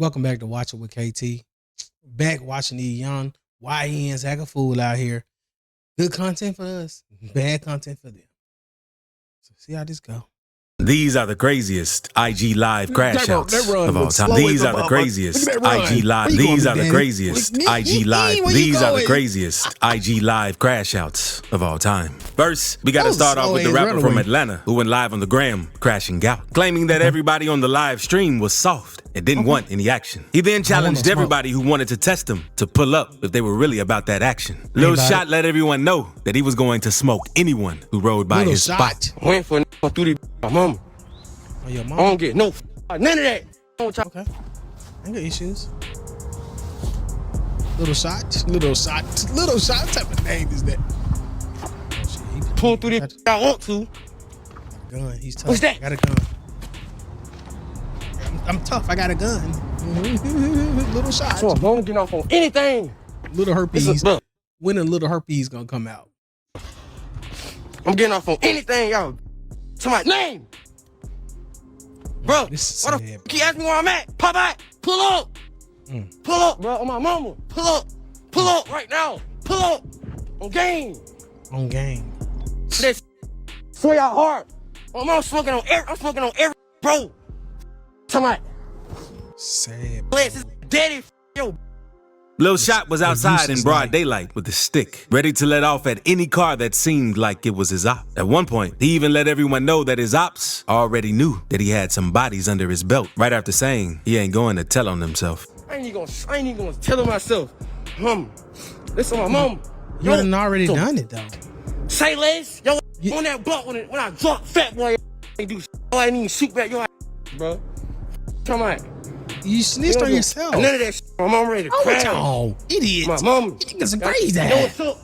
Welcome back to Watch It with KT. Back watching these young YNs act a fool out here. Good content for us, bad content for them. So see how this go. These are the craziest IG live crash outs of all time. These are the craziest IG live. These are the craziest IG live. These are the craziest IG live crash outs of all time. First, we got to start off with the rapper from Atlanta who went live on the gram, crashing out, claiming that everybody on the live stream was soft and didn't want any action. He then challenged everybody who wanted to test him to pull up if they were really about that action. Lil Shot let everyone know that he was going to smoke anyone who rode by his spot. Went for through my mama. Oh, your mom? I don't get none of that. Okay. I got issues. Little shot. What type of name is that? Oh, shit. Pull through this I want to. Gun. He's tough. What's that? I got a gun. I'm tough. I got a gun. Little shot. So I'm getting off on anything. Little herpes. When a little herpes gonna come out? I'm getting off on anything, y'all. Somebody name. Bro, This is why the sad, keep asking me where I'm at? Pop out. Pull up. Pull up, bro. On my mama. Pull up. Pull up right now. Pull up. On game. On game. This so y'all hard. I'm smoking on every bro. Somebody. Sad. Bless his daddy. Yo. Lil Shot was outside in broad daylight with a stick, ready to let off at any car that seemed like it was his op. At one point, he even let everyone know that his ops already knew that he had some bodies under his belt, right after saying he ain't going to tell on himself. I ain't even gonna tell him myself. Listen, my mom. You done already done it though. Say less. Yo, on that block when I drop fat boy, ain't do shit. I ain't even shoot back your bro. Come on. You snitched on yourself. None of that shit. My mom ready to cry. Oh, idiot. My mom. It's crazy. Yo, what's up?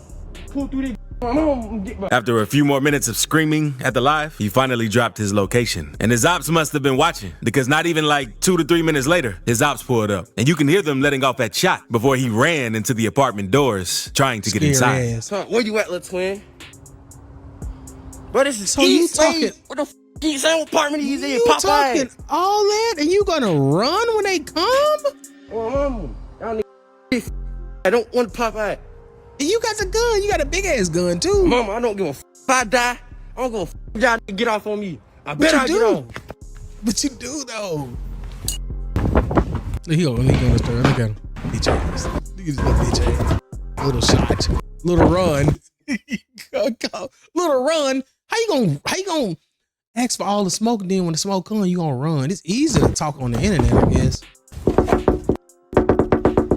Pull through this. My mom. After a few more minutes of screaming at the live, he finally dropped his location. And his ops must have been watching, because not even like 2 to 3 minutes later, his ops pulled up. And you can hear them letting off that shot before he ran into the apartment doors, trying to get inside. Where you at, little twin? Bro, this is so you talking. What the f? You same apartment he's in. You talking all that, and you gonna run when they come? Well, mama, y'all need I don't want to pop out. You got the gun. You got a big ass gun too. Mama, I don't give a f if I die. I don't give a f y'all get off on me. I bet I get off. But you do though. He gonna stir. Look at him. Bitch ass. Look at this little bitch ass. Little shot. Little run. Little run. How you gonna ask for all the smoke, and then when the smoke comes, you gonna run? It's easy to talk on the internet, I guess.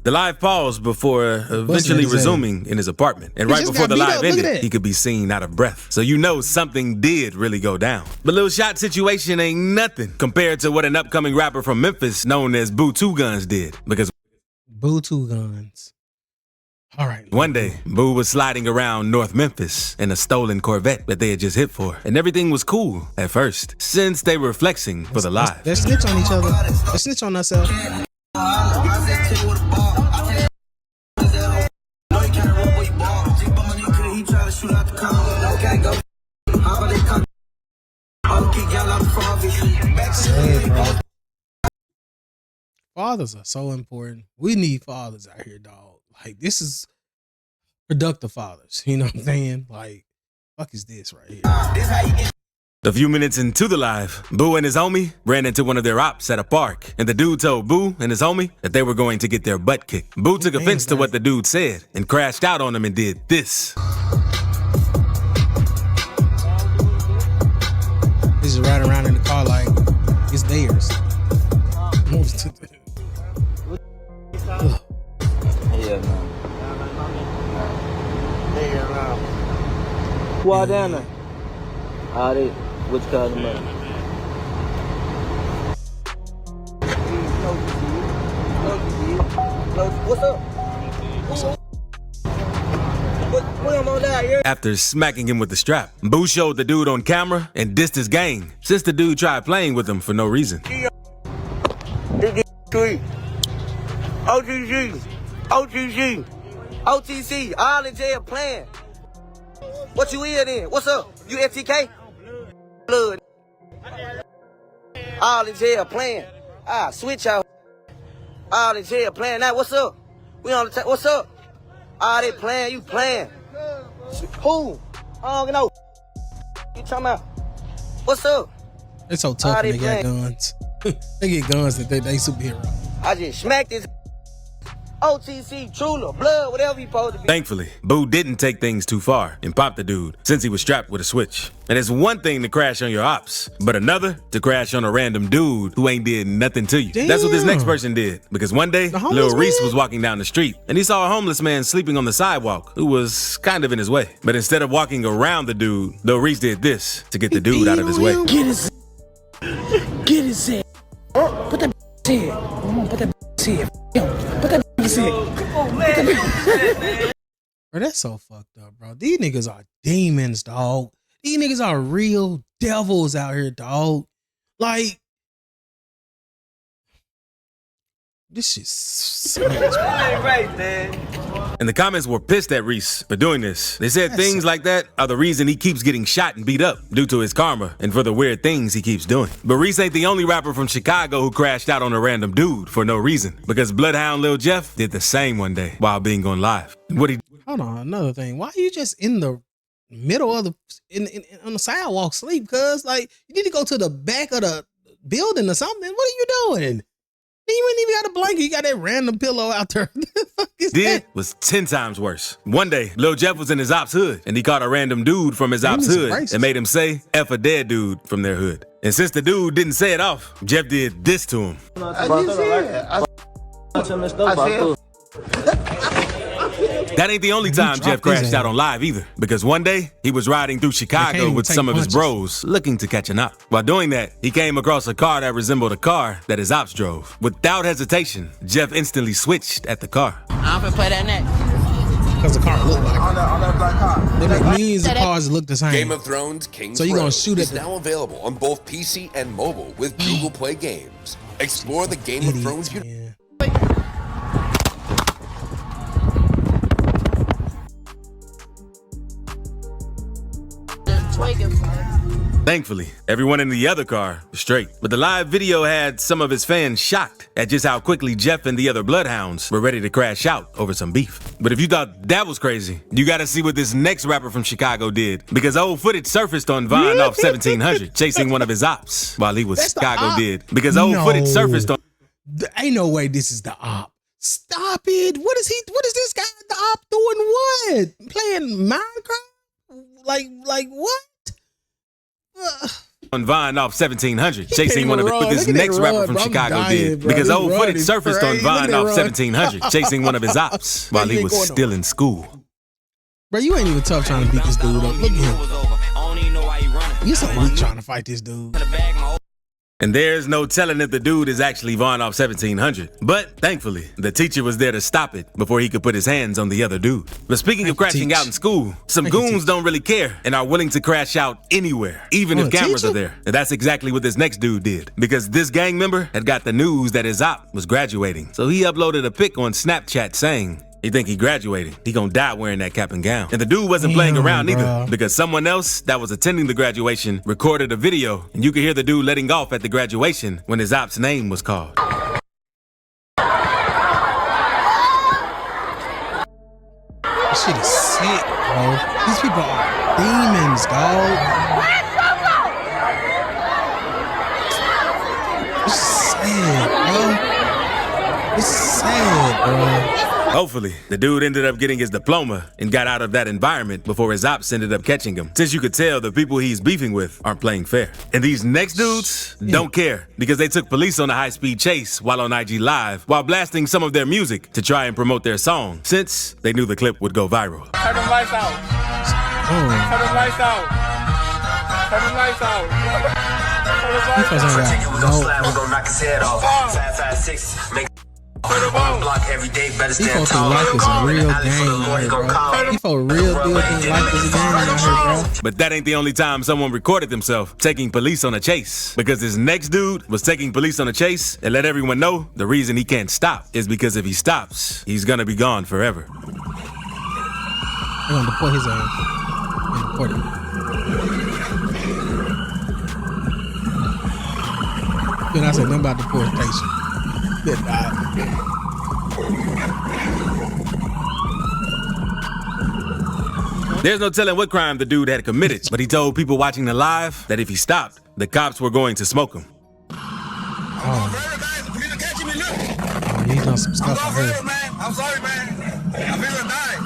The live paused before eventually resuming in his apartment. And right before the live ended, he could be seen out of breath. So you know something did really go down. But Lil Shot's situation ain't nothing compared to what an upcoming rapper from Memphis known as Boo Two Guns did. Because Boo Two Guns. All right. One day, Boo was sliding around North Memphis in a stolen Corvette that they had just hit for. And everything was cool at first, since they were flexing for the live. Let's snitch on each other. Let's snitch on ourselves. Fathers are so important. We need fathers out here, dog. Like, this is productive fathers. You know what I'm saying? Like, fuck is this right here? A few minutes into the live, Boo and his homie ran into one of their ops at a park, and the dude told Boo and his homie that they were going to get their butt kicked. Boo took offense to what the dude said and crashed out on him and did this. He's just riding around in the car like it's theirs. Yeah, man. Who are down there? All right, which call them up? What's up? What am on down here? After smacking him with the strap, Boo showed the dude on camera and dissed his gang, since the dude tried playing with him for no reason. OTC, all in jail playing. What you in then? What's up? You FTK? Blood. All in jail playing. Switch out. All in jail playing that. What's up? We on the what's up? All they playing, you playing. Who? I don't know. You talking about? What's up? They so tough when they got guns. They get guns that they superhero. I just smacked this OTC, Trula, blood, whatever he supposed to be. Thankfully, Boo didn't take things too far and pop the dude since he was strapped with a switch. And it's one thing to crash on your ops, but another to crash on a random dude who ain't did nothing to you. Damn. That's what this next person did. Because one day, Lil Reese was walking down the street and he saw a homeless man sleeping on the sidewalk who was kind of in his way. But instead of walking around the dude, Lil Reese did this to get the dude out of his way. Get his head. Put that head. Put that head. Put that head. Bro, that's so fucked up, bro. These niggas are demons, dog. These niggas are real devils out here, dog. Like, this shit's so right, man. And the comments were pissed at Reese for doing this. They said things like that are the reason he keeps getting shot and beat up due to his karma and for the weird things he keeps doing. But Reese ain't the only rapper from Chicago who crashed out on a random dude for no reason, because Bloodhound Lil Jeff did the same one day while being on live. Hold on, another thing. Why are you just in the middle of on the sidewalk sleep? Cause like you need to go to the back of the building or something. What are you doing? You ain't even got a blanket. You got that random pillow out there. Was 10 times worse. One day, Lil Jeff was in his ops hood, and he caught a random dude from his ops hood and made him say F a dead dude from their hood. And since the dude didn't say it off, Jeff did this to him. That ain't the only time Jeff crashed out on live either, because one day he was riding through Chicago with some of his bros looking to catch an op. While doing that, he came across a car that resembled a car that his ops drove. Without hesitation, Jeff instantly switched at the car. I'm gonna play that next. Because the car looked like it. On that black car. They make millions of cars that look the same. Game of Thrones King's so you gonna Road shoot is now available on both PC and mobile with Google Play Games. Explore the Game of Thrones universe. Thankfully, everyone in the other car was straight. But the live video had some of his fans shocked at just how quickly Jeff and the other Bloodhounds were ready to crash out over some beef. But if you thought that was crazy, you gotta see what this next rapper from Chicago did. Because old footage surfaced on Vine off 1700 chasing one of his ops while he was Chicago did. Because old footage surfaced on... Ain't no way this is the op. Stop it. What is this guy, the op, doing what? Playing Minecraft? Like what? On Vine off 1700, chasing one of it, but this next rapper from Chicago did. Because old footage surfaced on Vine off 1700, chasing one of his ops while he was still in school. Bro, you ain't even tough trying to beat this dude up. Look at him. You so weak trying to fight this dude. And there's no telling if the dude is actually Vaughn off 1700. But thankfully, the teacher was there to stop it before he could put his hands on the other dude. But speaking of crashing out in school, some goons don't really care and are willing to crash out anywhere, even if cameras are there. And that's exactly what this next dude did. Because this gang member had got the news that his op was graduating. So he uploaded a pic on Snapchat saying, he think he graduated. He gonna die wearing that cap and gown. And the dude wasn't playing around either, because someone else that was attending the graduation recorded a video, and you could hear the dude letting off at the graduation when his op's name was called. This shit is sick, bro. These people are demons, dog. It's sad, bro. It's sad, bro. Hopefully, the dude ended up getting his diploma and got out of that environment before his ops ended up catching him. Since you could tell the people he's beefing with aren't playing fair. And these next dudes don't care because they took police on a high-speed chase while on IG Live while blasting some of their music to try and promote their song since they knew the clip would go viral. Turn them lights out. Turn them lights out. Turn them lights out. Block every day, better stand tall. Life is a real game out here, bro. People real deal think life is a game out here, bro. But that ain't the only time someone recorded themselves taking police on a chase. Because this next dude was taking police on a chase and let everyone know the reason he can't stop is because if he stops, he's gonna be gone forever. They're gonna deport his ass. And deport him. Then I said nothing about deportation. There's no telling what crime the dude had committed, but he told people watching the live that if he stopped, the cops were going to smoke him. Oh, he done some stuff I heard. I'm sorry, man. I'm feeling dying.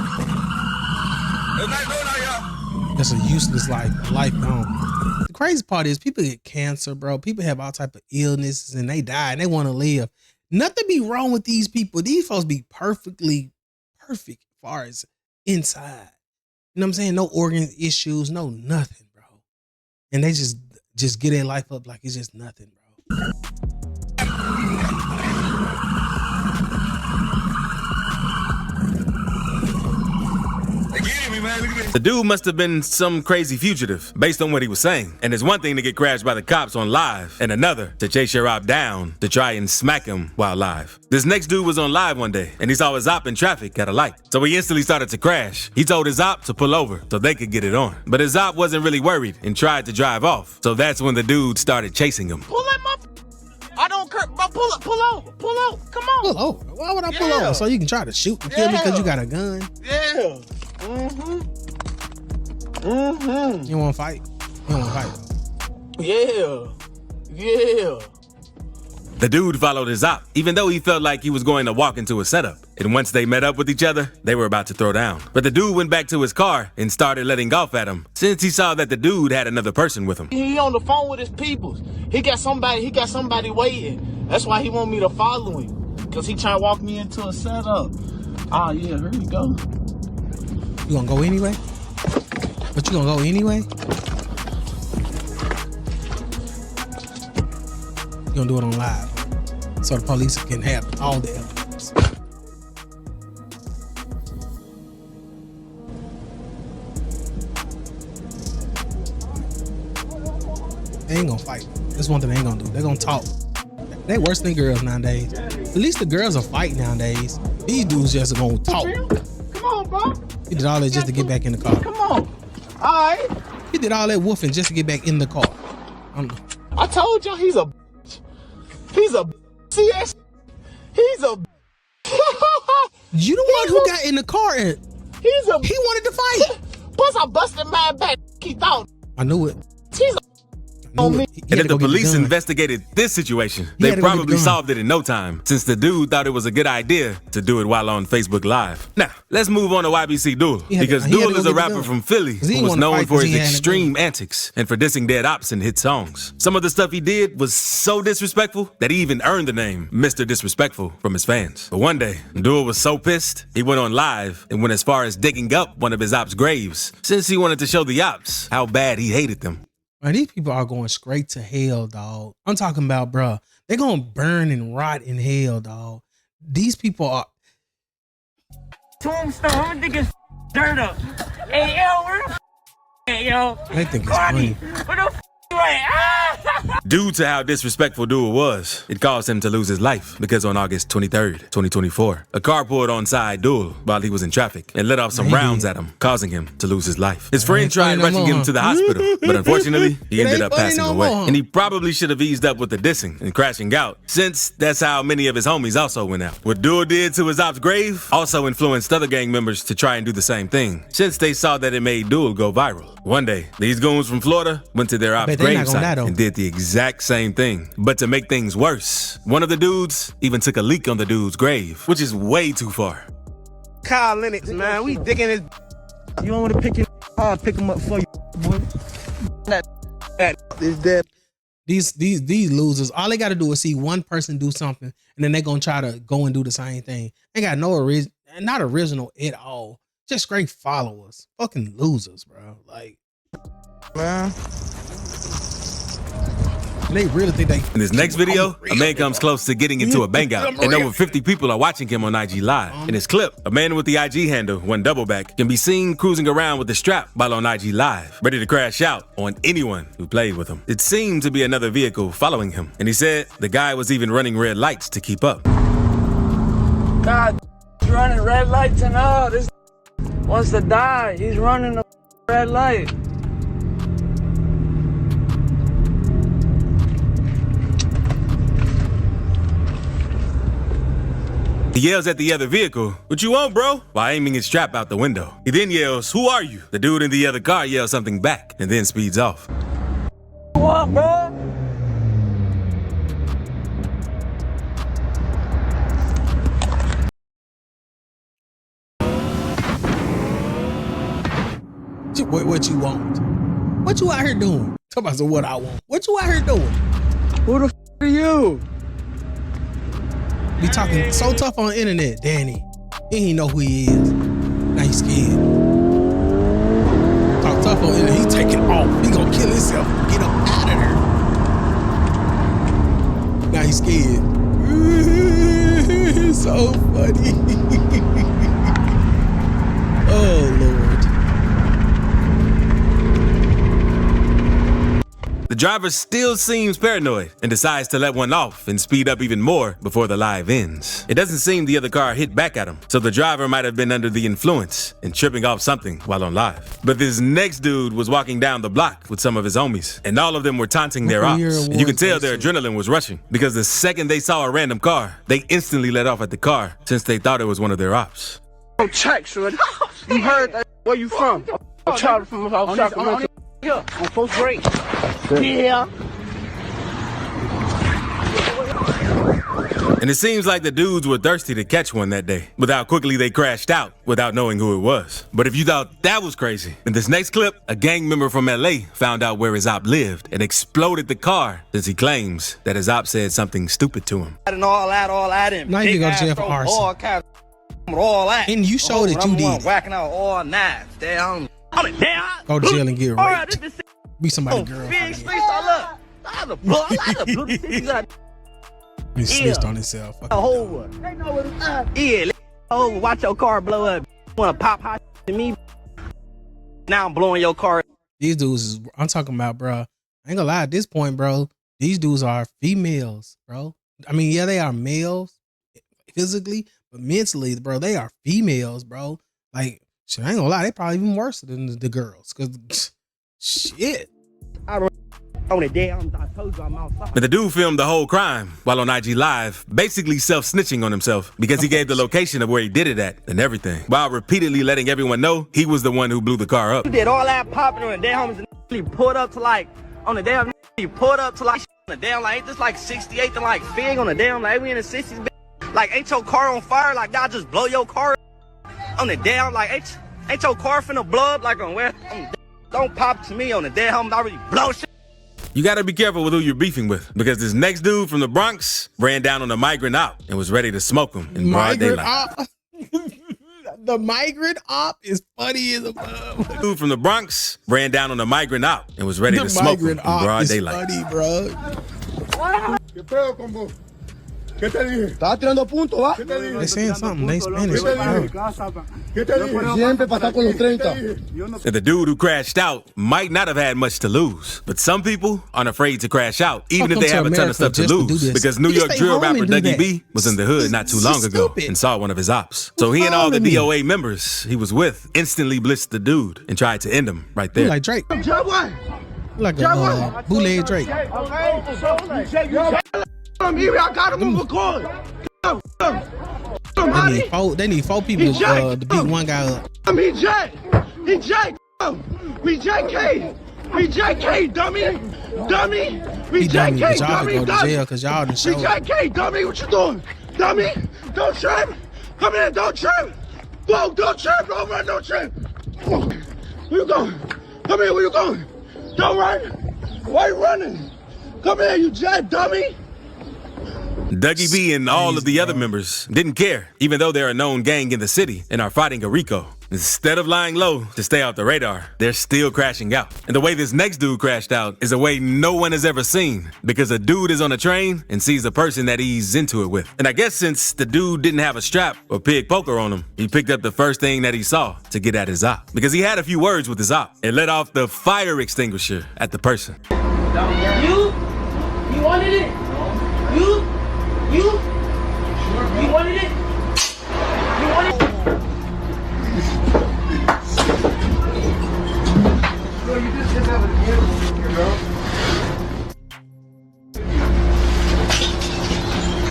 There's nothing going on, y'all. That's a useless life gone. The crazy part is people get cancer, bro. People have all type of illnesses and they die and they want to live. Nothing be wrong with these people. These folks be perfectly perfect as far as inside. You know what I'm saying? No organ issues, no nothing, bro. And they just get their life up like it's just nothing, bro. The dude must have been some crazy fugitive based on what he was saying. And it's one thing to get crashed by the cops on live and another to chase your op down to try and smack him while live. This next dude was on live one day and he saw his op in traffic at a light. So he instantly started to crash. He told his op to pull over so they could get it on. But his op wasn't really worried and tried to drive off. So that's when the dude started chasing him. Pull him up. I don't care. Pull over. Pull over. Come on. Pull over. Why would I pull over? So you can try to shoot and kill me because you got a gun? Yeah. You want to fight? You want to fight? Yeah. The dude followed his op, even though he felt like he was going to walk into a setup. And once they met up with each other, they were about to throw down. But the dude went back to his car and started letting off at him, since he saw that the dude had another person with him. He on the phone with his peoples. He got somebody waiting. That's why he want me to follow him. Because he trying to walk me into a setup. Ah, yeah, here we go. You gonna go anyway? But you gonna go anyway? You gonna do it on live so the police can have all the evidence. They ain't gonna fight. That's one thing they ain't gonna do. They're gonna talk. They worse than girls nowadays. At least the girls are fighting nowadays. These dudes just gonna talk. Come on, bro. He did all that just to get back in the car. Come on. All right. He did all that woofing just to get back in the car. I told y'all he's a bitch. He's a see that? He's a You the one who got in the car and he wanted to fight. Plus I busted my back. He thought I knew it. He's on me. And if the police investigated this situation, they probably solved it in no time, since the dude thought it was a good idea to do it while on Facebook Live. Now, let's move on to YBC Duel, because Duel is a rapper from Philly who was known for his extreme antics and for dissing dead ops in hit songs. Some of the stuff he did was so disrespectful that he even earned the name Mr. Disrespectful from his fans. But one day, Duel was so pissed, he went on live and went as far as digging up one of his ops' graves, since he wanted to show the ops how bad he hated them. Man, these people are going straight to hell, dog. I'm talking about, bruh. They're going to burn and rot in hell, dog. These people are... Tombstone, I'm gonna dig his dirt up. Hey, yo, where the yo? They think it's funny. Where the you at? Ah! Due to how disrespectful Duel was, it caused him to lose his life because on August 23rd, 2024, a car pulled onside Duel while he was in traffic and let off some rounds at him, causing him to lose his life. His friend tried rushing him to the hospital, but unfortunately, he ended up passing away. And he probably should have eased up with the dissing and crashing out, since that's how many of his homies also went out. What Duel did to his ops' grave also influenced other gang members to try and do the same thing, since they saw that it made Duel go viral. One day, these goons from Florida went to their ops' gravesite and did the exact same thing. But to make things worse, one of the dudes even took a leak on the dude's grave, which is way too far. Kyle Lennox, man, we digging his. You don't want to pick your. I'll pick him up for you, boy. That is dead. These losers, all they got to do is see one person do something, and then they're going to try to go and do the same thing. They got no not original at all. Just straight followers. Fucking losers, bro. Like, Man. they really think they... In this next video, a man comes close to getting into a bang out, and over 50 people are watching him on IG Live. In his clip, a man with the IG handle, One Double Back, can be seen cruising around with the strap while on IG Live, ready to crash out on anyone who played with him. It seemed to be another vehicle following him, and he said the guy was even running red lights to keep up. God, he's running red lights and all. This wants to die. He's running a red light. He yells at the other vehicle, "What you want, bro?" while aiming his strap out the window. He then yells, "Who are you?" The dude in the other car yells something back and then speeds off. What, bro? What you want? What you out here doing? Talk about what I want. What you out here doing? Who the f are you? Be talking so tough on the internet, Danny. He ain't know who he is. Now he's scared. Talk tough on the internet. He's taking off. He gonna kill himself. Get up out of there. Now he's scared. So funny. Oh Lord. The driver still seems paranoid and decides to let one off and speed up even more before the live ends. It doesn't seem the other car hit back at him, so the driver might have been under the influence and tripping off something while on live. But this next dude was walking down the block with some of his homies, and all of them were taunting their ops. And you can tell their adrenaline was rushing, because the second they saw a random car, they instantly let off at the car since they thought it was one of their ops. Oh, check, son. You heard that? Where you from? I'm trying from Sacramento. Yeah, on first grade. Yeah. And it seems like the dudes were thirsty to catch one that day, but how quickly they crashed out without knowing who it was. But if you thought that was crazy, in this next clip, a gang member from LA found out where his op lived and exploded the car since he claims that his op said something stupid to him. And all that. Now you go to jail for arson. All that. And you showed that you did. Whacking out all knives. Damn. Go to jail and get raped. Be somebody's girl. Big space all up. I blew the cities out. He snitched on himself. A whole one. They know what it's up. Yeah, watch your car blow up. Wanna pop hot to me? Now I'm blowing your car. These dudes, I'm talking about, bro. I ain't gonna lie, at this point, bro, these dudes are females, bro. I mean, yeah, they are males physically, but mentally, bro, they are females, bro. Like, shit, I ain't gonna lie, they probably even worse than the girls. Cause shit. On the day, I told you I'm outside. But the dude filmed the whole crime while on IG Live, basically self-snitching on himself because he gave the location of where he did it at and everything, while repeatedly letting everyone know he was the one who blew the car up. You did all that popping on the day, homies, and you pulled up to like, on the damn, you pulled up to like, on the damn, like, ain't this like 68 to like Fig on the damn, like, we in the 60s, like, ain't your car on fire, like, y'all just blow your car on the damn, like, ain't your car finna blow up, like, on where, don't pop to me on the damn, homies, I already blow shit. You gotta be careful with who you're beefing with, because this next dude from the Bronx ran down on a migrant op and was ready to smoke him in broad daylight. The migrant op is funny as a bug. Dude from the Bronx ran down on a migrant op and was ready to smoke him in broad daylight. Funny, bro. ¿Qué pedo, combo? ¿Qué te dije? Estaba tirando punto, ¿va? They saying something. They Spanish. ¿Qué te dije? Siempre pasar con los 30. And the dude who crashed out might not have had much to lose, but some people aren't afraid to crash out, even if they have a ton of stuff to lose, because New York drill rapper Dougie B was in the hood not too long ago and saw one of his ops. So he and all the DOA members he was with instantly blitzed the dude and tried to end him right there. Like Drake. Like a bootleg Drake. I got him on record. They need four people to beat one guy up. He J. We JK. We JK, dummy. We JK, but y'all can go to jail because y'all done showed. We JK, dummy. What you doing? Dummy. Don't trip. Come here. Don't trip. Whoa, don't trip. Don't run. Don't trip. Where you going? Come here. Where you going? Don't run. Why you running? Come here, you jet, dummy. Dougie B and all of the other members didn't care, even though they're a known gang in the city and are fighting a RICO. Instead of lying low to stay off the radar, they're still crashing out. And the way this next dude crashed out is a way no one has ever seen, because a dude is on a train and sees a person that he's into it with. And I guess since the dude didn't have a strap or pig poker on him, he picked up the first thing that he saw to get at his op, because he had a few words with his op and let off the fire extinguisher at the person. You wanted it? You wanted it? You wanted it? No, you just didn't have a camera, you know?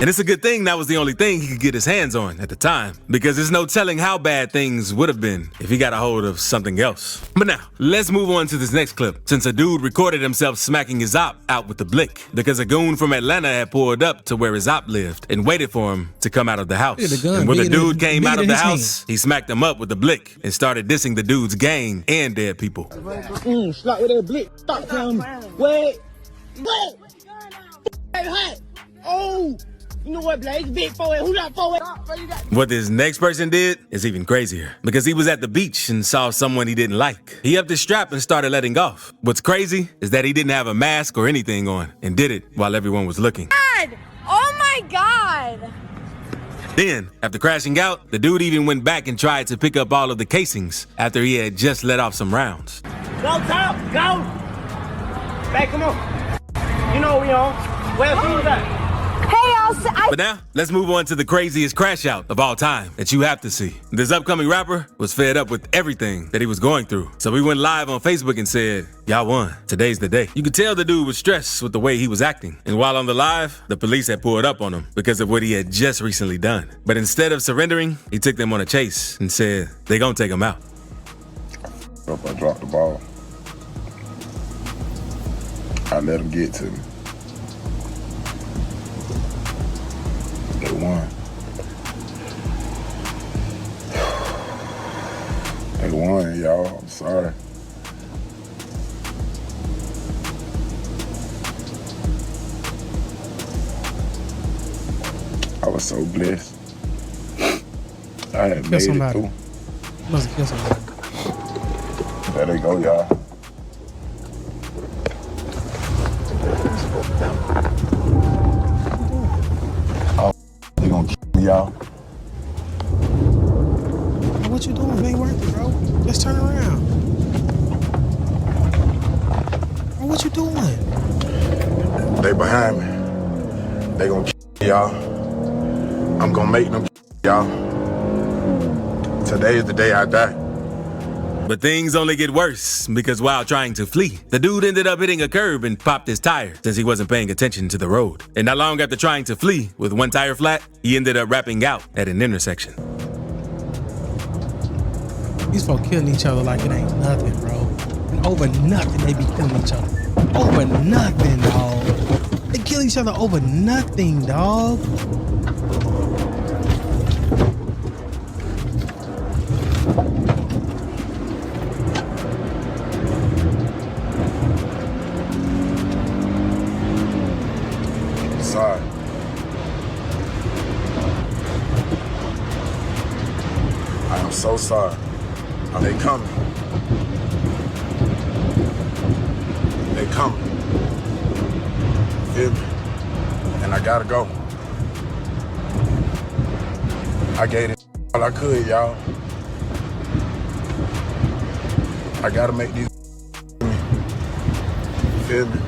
And it's a good thing that was the only thing he could get his hands on at the time, because there's no telling how bad things would have been if he got a hold of something else. But now, let's move on to this next clip, since a dude recorded himself smacking his op out with the blick, because a goon from Atlanta had pulled up to where his op lived and waited for him to come out of the house. And when the dude came out of the house, he smacked him up with the blick and started dissing the dude's gang and dead people. Slap with that blick. Stop telling me. Wait. Hey, hot. Oh. You know what, Blake? Big forward. Who not forward? What this next person did is even crazier, because he was at the beach and saw someone he didn't like. He upped his strap and started letting off. What's crazy is that he didn't have a mask or anything on, and did it while everyone was looking. God! Oh my God! Then, after crashing out, the dude even went back and tried to pick up all of the casings after he had just let off some rounds. Go, top, go! Back him up. You know we on. Where's he at? But now, let's move on to the craziest crash out of all time that you have to see. This upcoming rapper was fed up with everything that he was going through. So he went live on Facebook and said, "Y'all won. Today's the day." You could tell the dude was stressed with the way he was acting. And while on the live, the police had pulled up on him because of what he had just recently done. But instead of surrendering, he took them on a chase and said, they gonna take him out. I dropped the ball. I let him get to me. They won. They won, y'all. I'm sorry. I was so blessed. I had made it through. Must have killed somebody. There they go, y'all. They gonna kill me, y'all. What you doing? It ain't worth it, bro. Just turn around. Bro, what you doing? They behind me. They gonna kill me, y'all. I'm gonna make them kill y'all. Today is the day I die. But things only get worse, because while trying to flee, the dude ended up hitting a curb and popped his tire since he wasn't paying attention to the road. And not long after trying to flee with one tire flat, he ended up rapping out at an intersection. These folks killing each other like it ain't nothing, bro. And over nothing they be killing each other. Over nothing, dog. They kill each other over nothing, dog. Sorry. I am so sorry. Are they coming? They coming. Feel me? And I gotta go. I gave it all I could, y'all. I gotta make these feel me?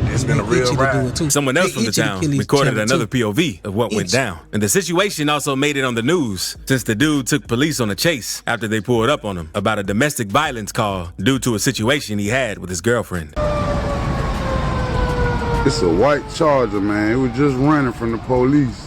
It's been a real ride. Someone else from the town recorded another POV of what went down. And the situation also made it on the news, since the dude took police on a chase after they pulled up on him about a domestic violence call due to a situation he had with his girlfriend. It's a white Charger, man. It was just running from the police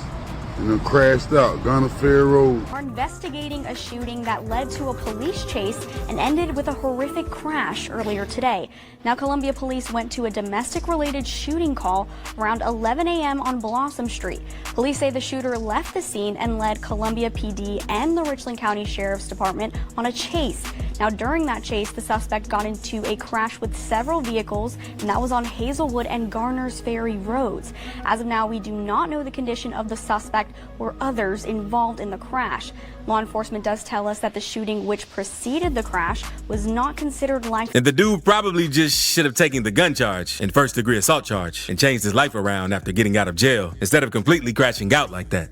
and then crashed out, Gunner Fair Road. Are investigating a shooting that led to a police chase and ended with a horrific crash earlier today. Now, Columbia police went to a domestic-related shooting call around 11 a.m. on Blossom Street. Police say the shooter left the scene and led Columbia PD and the Richland County Sheriff's Department on a chase. Now, during that chase, the suspect got into a crash with several vehicles, and that was on Hazelwood and Garner's Ferry roads. As of now, we do not know the condition of the suspect or others involved in the crash. Law enforcement does tell us that the shooting which preceded the crash was not considered life. And the dude probably just should have taken the gun charge and first-degree assault charge and changed his life around after getting out of jail instead of completely crashing out like that.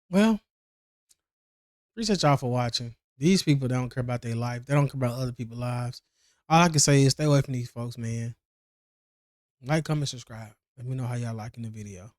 Well, appreciate y'all for watching. These people don't care about their life. They don't care about other people's lives. All I can say is stay away from these folks, man. Like, comment, subscribe. Let me know how y'all liking the video.